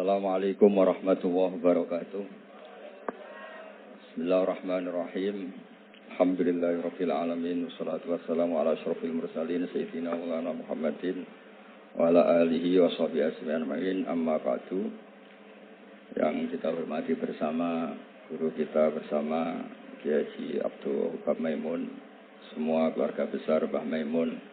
Assalamualaikum warahmatullahi wabarakatuh. Bismillahirrahmanirrahim. Alhamdulillahirabbil alamin wassalatu wassalamu ala asyrofil mursalin sayyidina Maulana Muhammadin wa ala alihi wa sahbihi ajmain. Amma ba'du. Yang kita hormati bersama guru kita bersama Kiai Haji Abdul Wahab Maimun, semua keluarga besar Mbah Maimun,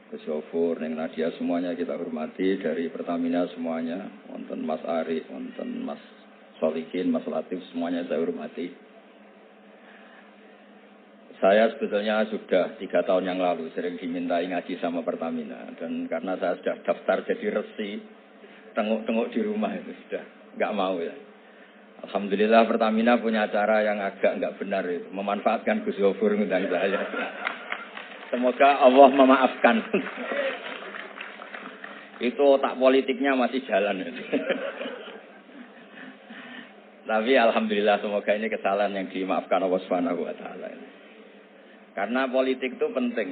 Gus Yofur, Neng Nadia, semuanya kita hormati, dari Pertamina semuanya, wonten Mas Ari, wonten Mas Solikin, Mas Latif, semuanya saya hormati. Saya sebetulnya sudah 3 tahun yang lalu sering dimintai ngaji sama Pertamina, dan karena saya sudah daftar jadi resi, tengok-tengok di rumah itu sudah nggak mau ya. Alhamdulillah Pertamina punya cara yang agak nggak benar itu, memanfaatkan Gus Yofur ngundang saya. Semoga Allah memaafkan. Itu otak politiknya masih jalan. Tapi alhamdulillah semoga ini kesalahan yang dimaafkan Allah Subhanahu wa taala. Karena politik itu penting.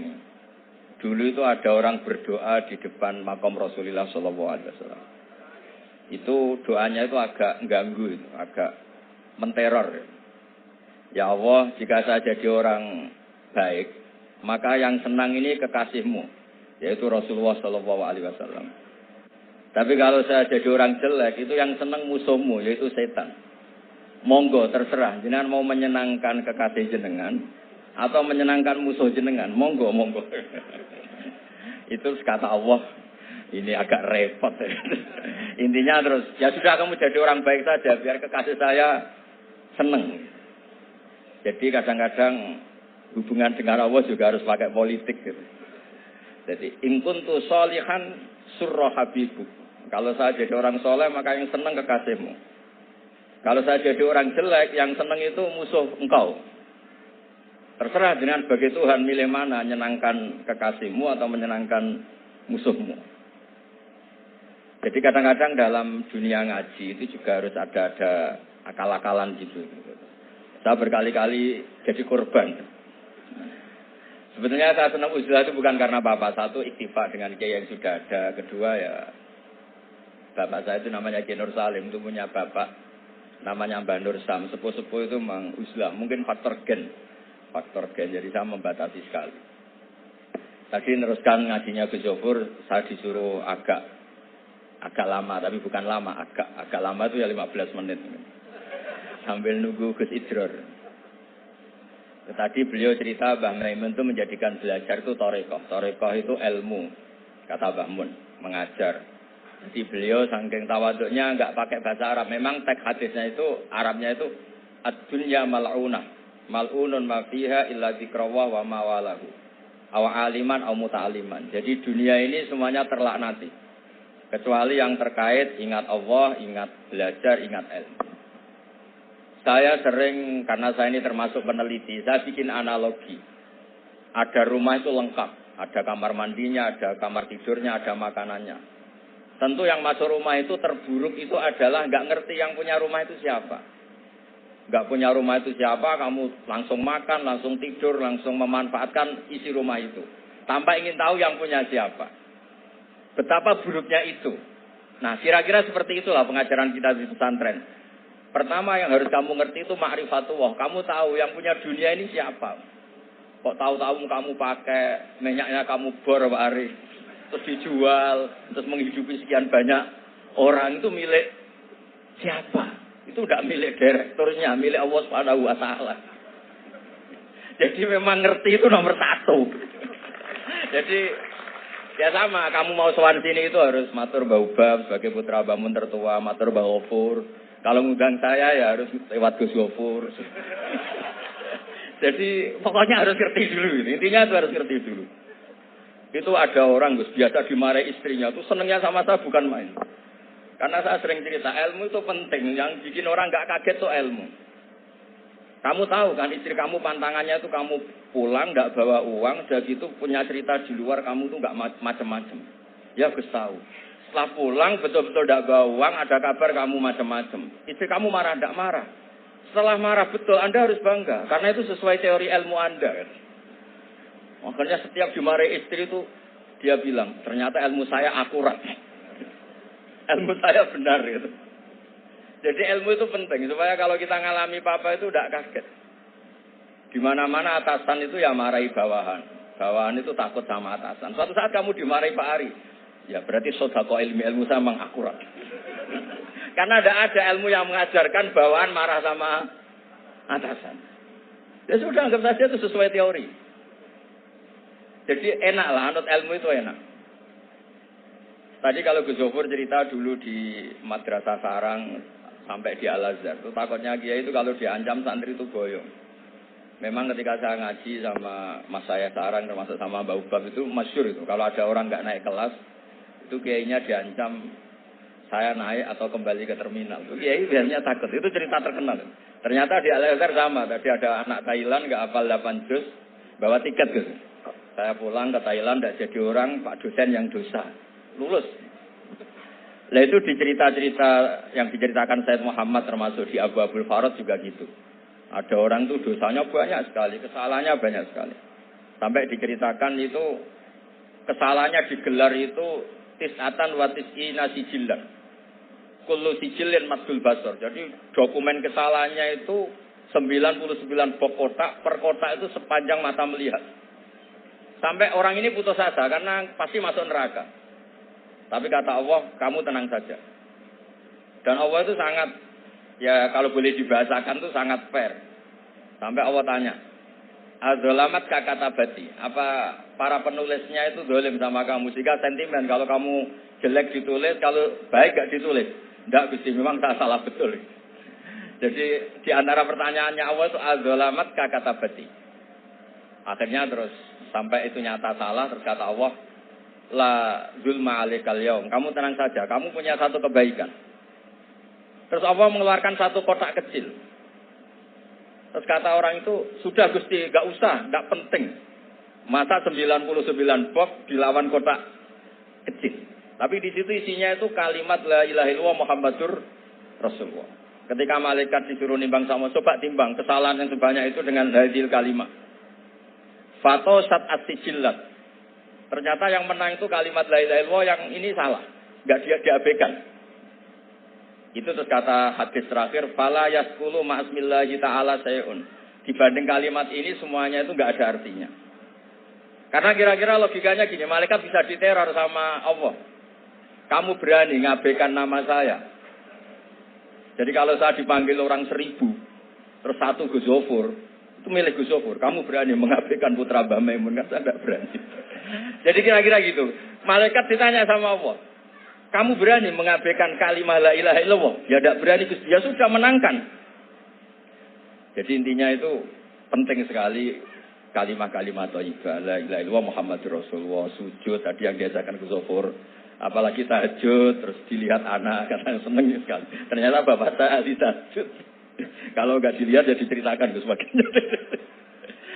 Dulu itu ada orang berdoa di depan makam Rasulullah sallallahu alaihi wasallam. Itu doanya itu agak ganggu, agak menteror. Ya Allah, jika saya jadi orang baik, maka yang senang ini kekasihmu, yaitu Rasulullah sallallahu alaihi wasallam. Tapi kalau saya jadi orang jelek, itu yang senang musuhmu, yaitu setan. Monggo terserah, jenengan mau menyenangkan kekasih jenengan atau menyenangkan musuh jenengan, monggo. Itu kata Allah, ini agak repot. Intinya terus, ya sudah kamu jadi orang baik saja, biar kekasih saya senang. Jadi kadang-kadang hubungan dengan Allah juga harus pakai politik gitu. Jadi in kuntu sholihan surra habibuk. Kalau saya jadi orang soleh maka yang senang kekasihmu. Kalau saya jadi orang jelek yang senang itu musuh engkau. Terserah dengan sebagai Tuhan milih mana, menyenangkan kekasihmu atau menyenangkan musuhmu. Jadi kadang-kadang dalam dunia ngaji itu juga harus ada akal-akalan gitu. Saya berkali-kali jadi korban. Sebetulnya saya senang uzlah itu bukan karena bapak. Satu, iktifak dengan kiai yang sudah ada. Kedua ya, bapak saya itu namanya Kiai Nur Salim. Itu punya bapak namanya Mbah Nur Sam. Sepuh-sepuh itu memang uzlah. Mungkin faktor gen. Jadi saya membatasi sekali. Tadi meneruskan ngajinya Gus Yofur. Saya disuruh agak lama. Tapi bukan lama. Agak lama itu ya 15 menit. Sambil nunggu Gus Idror. Tadi beliau cerita Mbah Maimun itu menjadikan belajar itu torekoh. Torekoh itu ilmu, kata Mbah Mun, mengajar. Jadi beliau saking tawaduknya enggak pakai bahasa Arab. Memang teks hadisnya itu, Arabnya itu ad-dunya mal'unah. Mal'unun ma fiha illa dzikrawah wa mawalahu. Aw aliman aw muta'aliman. Jadi dunia ini semuanya terlaknati. Kecuali yang terkait ingat Allah, ingat belajar, ingat ilmu. Saya sering, karena saya ini termasuk peneliti, saya bikin analogi. Ada rumah itu lengkap. Ada kamar mandinya, ada kamar tidurnya, ada makanannya. Tentu yang masuk rumah itu terburuk itu adalah nggak ngerti yang punya rumah itu siapa. Nggak punya rumah itu siapa, kamu langsung makan, langsung tidur, langsung memanfaatkan isi rumah itu. Tanpa ingin tahu yang punya siapa. Betapa buruknya itu. Nah, kira-kira seperti itulah pengajaran kita di pesantren. Pertama yang harus kamu ngerti itu ma'rifatullah. Kamu tahu yang punya dunia ini siapa. Kok tahu-tahu kamu pakai minyaknya kamu bor Pak Ari. Terus dijual. Terus menghidupi sekian banyak orang. Itu milik siapa? Itu tidak milik direkturnya. Milik Allah Subhanahu wa ta'ala. Jadi memang ngerti itu nomor 1. Jadi ya sama. Kamu mau sowan sini itu harus matur Mbah Ubab sebagai putra Mbah Mun tertua. Matur Mbah Ghafur. Kalau ngundang saya ya harus lewat Gus Yofur. Jadi pokoknya harus ngerti dulu. Intinya itu harus ngerti dulu. Itu ada orang Gus biasa dimarahi istrinya tuh senengnya sama saya bukan main. Karena saya sering cerita ilmu itu penting. Yang bikin orang nggak kaget tuh ilmu. Kamu tahu kan istri kamu pantangannya itu kamu pulang nggak bawa uang, jadi itu punya cerita di luar kamu tuh nggak macem-macem. Ya Gus tahu. Setelah pulang betul-betul tidak bawa uang, ada kabar kamu macam-macam. Istri kamu marah, tidak marah. Setelah marah betul, Anda harus bangga. Karena itu sesuai teori ilmu Anda. Makanya setiap dimarahi istri itu, dia bilang, ternyata ilmu saya akurat. ilmu saya benar gitu. Jadi ilmu itu penting supaya kalau kita ngalami apa-apa itu tidak kaget. Di mana-mana atasan itu ya marahi bawahan. Bawahan itu takut sama atasan. Suatu saat kamu dimarahi Pak Ari, ya berarti sodako ilmu saya memang akurat. Karena tidak ada ilmu yang mengajarkan bawahan marah sama atasan. Ya sudah, anggap saja itu sesuai teori. Jadi enak lah, anut ilmu itu enak. Tadi kalau Gus Zofur cerita dulu di Madrasah Sarang sampai di Al-Azhar, itu takutnya Kiai itu kalau diancam santri itu boyong. Memang ketika saya ngaji sama Mas saya Sarang termasuk sama Mbak Ubab itu masyhur itu. Kalau ada orang nggak naik kelas, itu Kiainya diancam saya naik atau kembali ke terminal. Itu Kiai biasanya takut. Itu cerita terkenal. Ternyata di Al-Azhar sama. Tadi ada anak Thailand nggak hafal 8 juz, bawa tiket gitu. Saya pulang ke Thailand tidak jadi orang, Pak dosen yang dosa. Lulus. Nah itu di cerita-cerita yang diceritakan Said Muhammad termasuk di Abu Abdul Farad juga gitu. Ada orang tuh dosanya banyak sekali, kesalahannya banyak sekali. Sampai diceritakan itu kesalahannya digelar itu tis'atan wa tis'ina sijillan. Kullu sijillin madul basor. Jadi dokumen kesalahannya itu 99 box kotak, per kotak itu sepanjang mata melihat. Sampai orang ini putus asa karena pasti masuk neraka. Tapi kata Allah, kamu tenang saja. Dan Allah itu sangat, ya kalau boleh dibahasakan itu sangat fair. Sampai Allah tanya, Adzolamat kakatabati, apa para penulisnya itu dolim sama kamu? Sehingga sentimen, kalau kamu jelek ditulis, kalau baik gak ditulis. Tidak, Gusti, memang tak salah betul. Jadi di antara pertanyaannya Allah itu Adzolamat kakatabati. Akhirnya terus sampai itu nyata salah, terus kata Allah, la zulma alaikal yaum. Kamu tenang saja, kamu punya satu kebaikan. Terus Allah mengeluarkan satu kotak kecil. Terus kata orang itu, sudah Gusti, gak usah, gak penting. Masa 99 box dilawan kotak kecil. Tapi di situ isinya itu kalimat la ilaha illallah Muhammadur Rasulullah. Ketika malaikat disuruh nimbang sama, coba timbang kesalahan yang sebanyak itu dengan hadil kalimat. Fatosat as-sijillat. Ternyata yang menang itu kalimat la ilaha illallah, yang ini salah. Enggak diabaikan. Itu terus kata hadis terakhir, fala yaskulu ma'asmillahi ta'ala sayun. Dibanding kalimat ini semuanya itu enggak ada artinya. Karena kira-kira logikanya gini, malaikat bisa diteror sama Allah. Kamu berani ngabaikan nama saya. Jadi kalau saya dipanggil orang 1000, terus satu Gus Zofur, itu milik Gus Zofur. Kamu berani mengabaikan putra Mbah Maimun, kan saya tidak berani. Jadi kira-kira gitu. Malaikat ditanya sama Allah, kamu berani mengabaikan kalimat la ilaha illallah? Ya tidak berani, Gus. Ya sudah, menangkan. Jadi intinya itu penting sekali kalimat-kalimat thayyibah la ilaha illallah Muhammadur Rasulullah, sujud tadi yang diajarkan Gus Zofur. Apalagi tahajud, terus dilihat anak, karena seneng sekali. Ternyata bapak saya ahli tahajud. Kalau nggak dilihat ya diceritakan Gus sebagainya.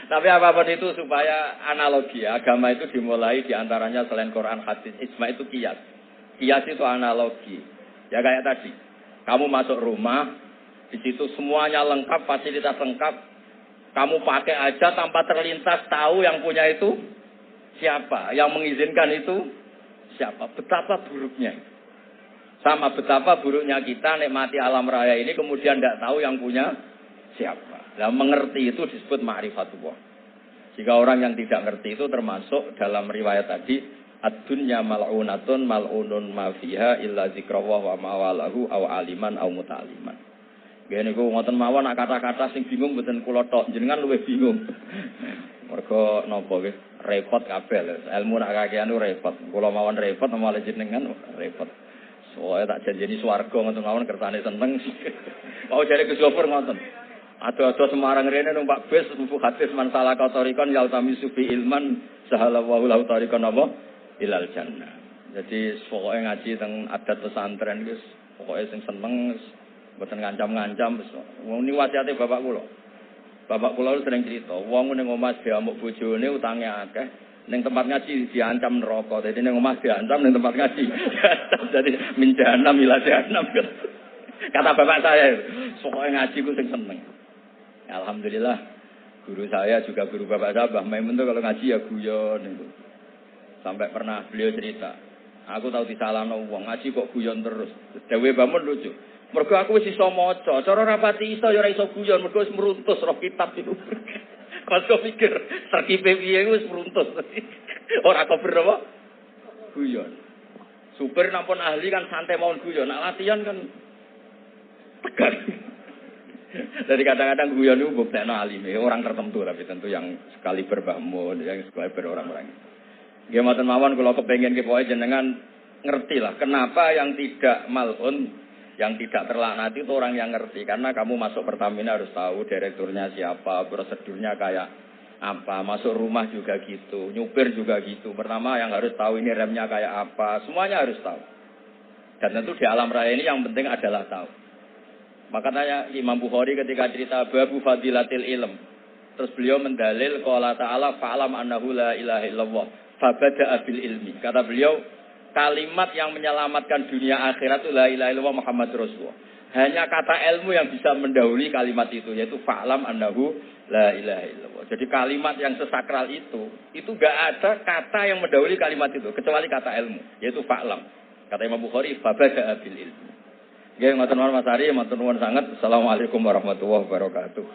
Tapi apapun itu supaya analogi agama itu dimulai diantaranya selain Quran, hadis, ijma itu qiyas. Qiyas itu analogi. Ya kayak tadi, kamu masuk rumah, di situ semuanya lengkap, fasilitas lengkap. Kamu pakai aja tanpa terlintas tahu yang punya itu siapa, yang mengizinkan itu siapa. Betapa buruknya. Sama betapa buruknya kita nikmati alam raya ini kemudian tidak tahu yang punya siapa. Nah, mengerti itu disebut ma'rifatullah. Jika orang yang tidak ngerti itu termasuk dalam riwayat tadi, ad-dunya mal'unatun mal'unun ma fiha illa zikrullah wa mawalahu aw aliman aw muta'aliman. Gene niku ngoten mawon nak kata-kata sing bingung mboten kula tok, jenengan luwih bingung. Mergo napa nggih repot kabeh. Ilmu nak kakean repot. Kula mawon repot malah jenengan repot. Soale tak janjeni swarga ngoten mawon kersane seneng. Mau jare Gus Zofur ngoten. Ado-ado Semarang rene numpak bis mbuh hadis man salaka tariqan yaltamisu fi ilman sahalallahu lahu tariqan apa ilal jannah. Jadi pokoke ngaji teng adat pesantren wis pokoke sing seneng mboten ngancam-ngancam wis. Wong niku wasiate bapak kula. Bapak kula sering cerita, wong ning omah diamuk bojone utange akeh, ning tempat ngaji diancam neraka. Dadi ning omah diancam, ning tempat ngaji. Jadi minjana mila jahanam. Kata bapak saya, pokoke ngaji ku sing seneng. Alhamdulillah, guru saya juga guru bapak saya, Mbah Maimun tuh kalau ngaji ya guyon itu. Sampai pernah beliau cerita, Aku tahu disalahno wong ngaji kok guyon terus. Dewe bangun lucu. Mergo aku wis iso maca, cara rapati iso ya ora iso guyon, mergo wis meruntus roh kitab itu. Kok pikir terkipe piye wis meruntus. Ora kober apa? Guyon. Supir nampun ahli kan santai mawon guyon, nak latihan kan tegar. Jadi kadang-kadang guyon itu buktekno alime, orang tertentu tapi tentu yang sekali berbangun, yang sekali berorang-orang. Nggih mboten mawon kula kepengin ki pokoke jenengan ngertilah kenapa yang tidak malun, yang tidak terlaknati itu orang yang ngerti. Karena kamu masuk Pertamina harus tahu direkturnya siapa, prosedurnya kayak apa, masuk rumah juga gitu, nyupir juga gitu. Pertama yang harus tahu ini remnya kayak apa, semuanya harus tahu. Dan tentu di alam raya ini yang penting adalah tahu. Makanya Imam Bukhari ketika cerita babu fadilatil ilm, terus beliau mendalil qala ta'ala fa'lam annahu la ilaha illallah fabada'a bil ilmi. Kata beliau, kalimat yang menyelamatkan dunia akhirat itu la ilaha illallah Muhammad Rasulullah. Hanya kata ilmu yang bisa mendahului kalimat itu, yaitu fa'lam annahu la ilaha illallah. Jadi kalimat yang sesakral itu enggak ada kata yang mendahului kalimat itu kecuali kata ilmu, yaitu fa'lam. Kata Imam Bukhari fabada'a bil ilmi. Nggih, matur nuwun Mas Ari, matur nuwun sanget. Assalamualaikum warahmatullahi wabarakatuh.